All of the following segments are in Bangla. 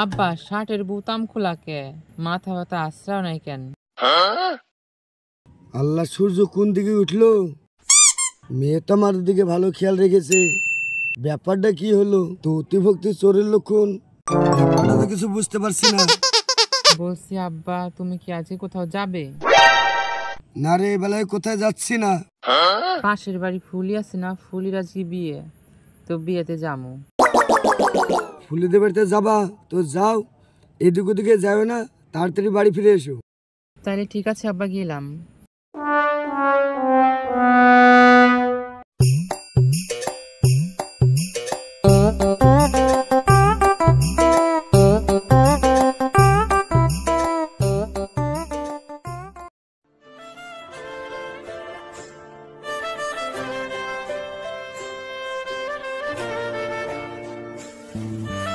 আব্বা শার্টের বুতাম খোলা কে? মাথা ব্যথা আশ্রাও নাই কেন? আল্লাহ, সূর্য কোন দিকে উঠলো? মেয়ে তো আমার দিকে ভালো খেয়াল রেখেছে। ব্যাপারটা কি হলো? তো অতিভক্তি চোরের লক্ষণ। ব্যাপারটা তো কিছু বুঝতে পারছি না। বলছি আব্বা, তুমি কি আজকে কোথাও যাবে? না রে, বেলায় কোথায় যাচ্ছি না। পাশের বাড়ি ফুলি আছে না, ফুলির আজকে বিয়ে, তো বিয়েতে যাবো। ফুলিদের বাড়িতে যাবা তো যাও, এদিক ওদিকে যাবে না, তাড়াতাড়ি বাড়ি ফিরে এসো। তাহলে ঠিক আছে আব্বা, গেলাম।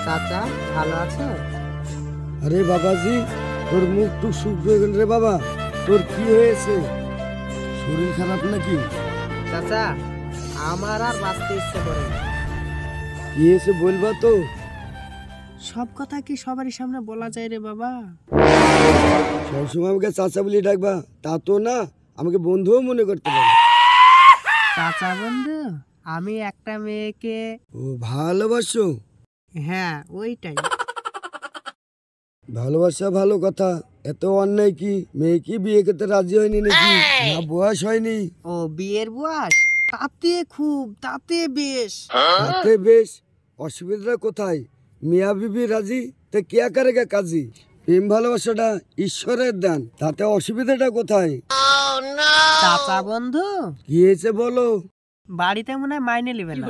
চাচা ভালো আছো? আরে বাবাজি, তোর মুখ টুক শুকিয়ে গেল রে বাবা। তোর কি হয়েছে? শরীর খারাপ নাকি? চাচা, আমার আর বাঁচতে ইচ্ছে করে না। কি হয়েছে বলবা তো? সব কথা কি সবারই সামনে বলা যায় রে বাবা? সবসময় আমাকে চাচা বলে ডাকবা তা তো না, আমাকে বন্ধুও মনে করতে পারো। চাচা বন্ধু, আমি একটা মেয়েকে। ও ভালোবাসো? হ্যাঁ, ওইটাই। ভালোবাসা ভালো কথা, এত অন্যায় কি? মেয়ে কি বিয়ে করতে রাজি হয়নি নাকি? না বয়স হয়নি? ও বিয়ের বয়স? তাতে বেশ। তাতে বেশ? অসুবিধা কোথায়? মিয়া বিবি রাজি তে কে করেগা কাজী? প্রেম ভালোবাসাটা ঈশ্বরের দান, তাতে অসুবিধাটা কোথায়? চাচা বন্ধু, কি হয়েছে বলো? বাড়িতে মনে হয় মাইনে নেবে না।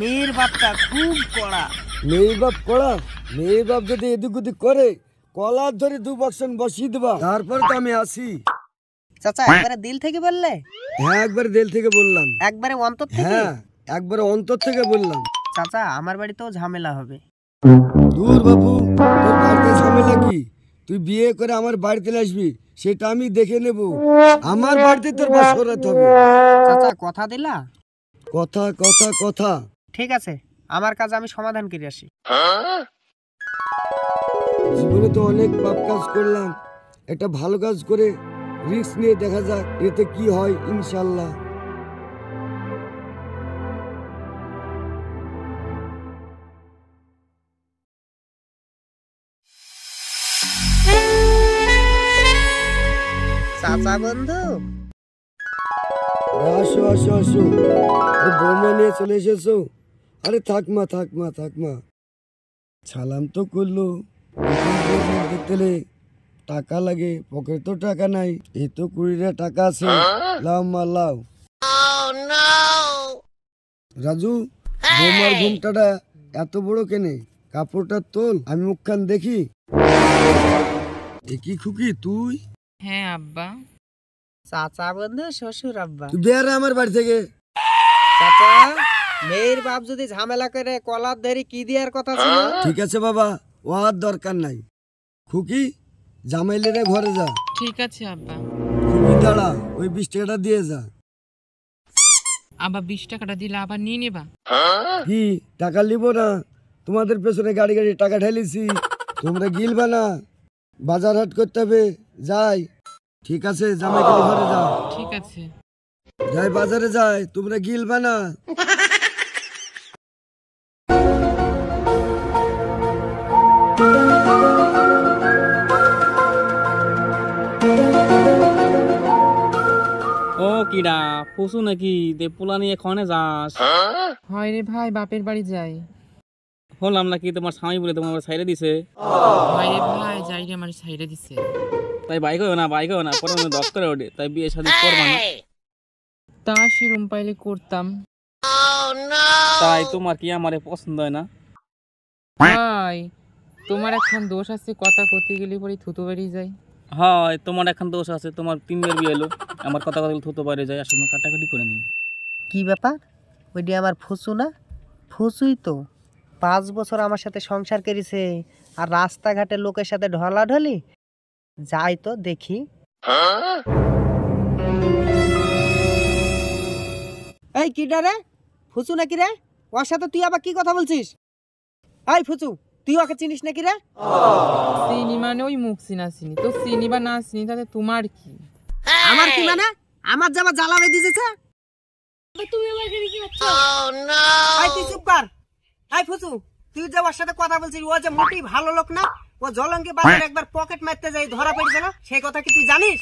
মেয়ের বাপটা খুব কড়া। মেয়ে বাপ কড়া? মেয়ে বাপ যদি এদিক ওদিক করে, কলার ধরে 2 বক্সন বসিয়ে দেবা, তারপর তো আমি আসি। চাচা, একবারে দিল থেকে বললে? হ্যাঁ, একবার দিল থেকে বললাম। একবারে অন্তর থেকে? হ্যাঁ, একবার অন্তর থেকে বললাম। চাচা, আমার বাড়িতেও ঝামেলা হবে। দূর বাবু, তোর বাড়িতে ঝামেলা কি? তুই বিয়ে করে আমার বাড়িতে আসবি, সেটা আমি দেখে নেব। আমার বাড়িতে তোর বাস করাতে হবে। চাচা, কথা দিলা? কথা কথা কথা। ঠিক আছে, আমার কাজ আমি সমাধান করে আসি। জীবনে তো অনেক পাপ কাজ করলাম, একটা ভালো কাজ করে রিস্ক নিয়ে দেখা যাক এতে কি হয়, ইনশাল্লাহ। চাচা বন্ধু, আসো আসো আসো। আরে বৌমা নিয়ে চলে এসেছো? আরে থাক মা, থাক মা, থাক মা। সালাম তো করলো। দেখতে টাকা লাগে, পকেট তো টাকা নাই। এই তো 20 টাকা আছে, লাও মা লাও। রাজু, বৌমার ঘুমটাটা এত বড় কেনে? কাপড়টা তোল, আমি মুখখান দেখি। কি খুকি তুই? হ্যাঁ আব্বা। চাচা বন্ধু, শ্বশুর আব্বা। তুই বের হ আমার বাড়ি থেকে। চাচা, মেয়ের বাপ যদি ঝামেলা করে কলার ধরে কি দেওয়ার কথা ছিল? ঠিক আছে বাবা, ও আর দরকার নাই। খুকি, জামাইলেরে ঘরে যা। ঠিক আছে আব্বা। খুকি দাঁড়া, ওই 20 টাকাটা দিয়ে যা। আবার 20 টাকাটা দিলে আবার নিয়ে নেবা? কি টাকা লিব না? তোমাদের পেছনে গাড়ি গাড়ি টাকা ঢেলেছি, তোমরা গিলবা না। বাজার হাট করতে হবে, যাই। ঠিক আছে, জামাই গেলে ঘরে যা। ঠিক আছে। যাই বাজারে যাই, তোমরা গিলবা না। ও কিডা পশু নাকি দে পোলা নিয়ে খনে যাস? হয় রে ভাই, বাপের বাড়ি যাই। হলাম নাকি তোমার স্বামী বলে তোমার সাইডে দিছে? হয় রে ভাই, যাই রে, আমার সাইডে দিছে। তাই বাইক হয় না পরে আমি দশ করে ওঠে, তাই বিয়ে শাদী করবা না? তা সেরম পাইলে করতাম। তাই তোমার কি আমারে পছন্দ হয় না? ভাই, তোমার একখান দোষ আছে, কথা করতে গেলে পরে থুতু বেরিয়ে যায়। হয়, তোমার এখন দোষ আছে, তোমার 3 বার বিয়ে এলো, আমার কথা কথা থুতো বাইরে যায়, আসলে কাটাকাটি করে নি। কি ব্যাপার? ওইটি আমার ফুসু না? ফুসুই তো। 5 বছর আমার সাথে সংসার করেছে, আর রাস্তাঘাটে লোকের সাথে ঢলাঢলি। যাই তো দেখি। এই কিডা রে? ফুসু নাকি রে? ওর সাথে তুই আবার কি কথা বলছিস? এই ফুসু, তুই ওকে চিনিস নাকি রে? চিনি মানে ওই মুখ চিনা চিনি, তো চিনি বা না চিনি তাতে তোমার কি? আমার কি মানে? আমার জামা জ্বালা বেঁধে দিয়েছে। ভাই তুই চুপ কর। হাই ফুসু, তুই যে ওর সাথে কথা বলছিস ও যে মোটেই ভালো লোক না। ও জলঙ্গি বাজারে একবার পকেট মারতে যাই ধরা পড়ে গেল, সেই কথা কি তুই জানিস?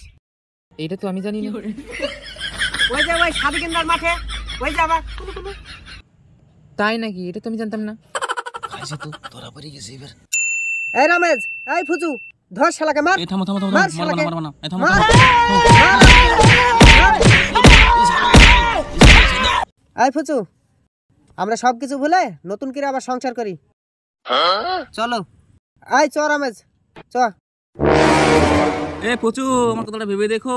এইটা তো আমি জানি না। ওই যে ওই সাদি কেন্দ্রার মাঠে ওই যে আবার তাই নাকি? এটা তো আমি জানতাম না। এই রমেশ, এই ফুচু, ধর শালাকে মার। এই থামো থামো থামো, মার মারবা শালাকে। না মারবা না, এই থামো মার। থামো। এই ফুচু, আমরা সবকিছু ভুলে নতুন করে আবার সংসার করি। চলো। এই চ রমেশ, চ। এ পচু, আমার কথাটা ভেবে দেখো।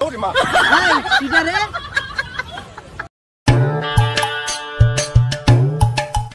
এই, কি রে?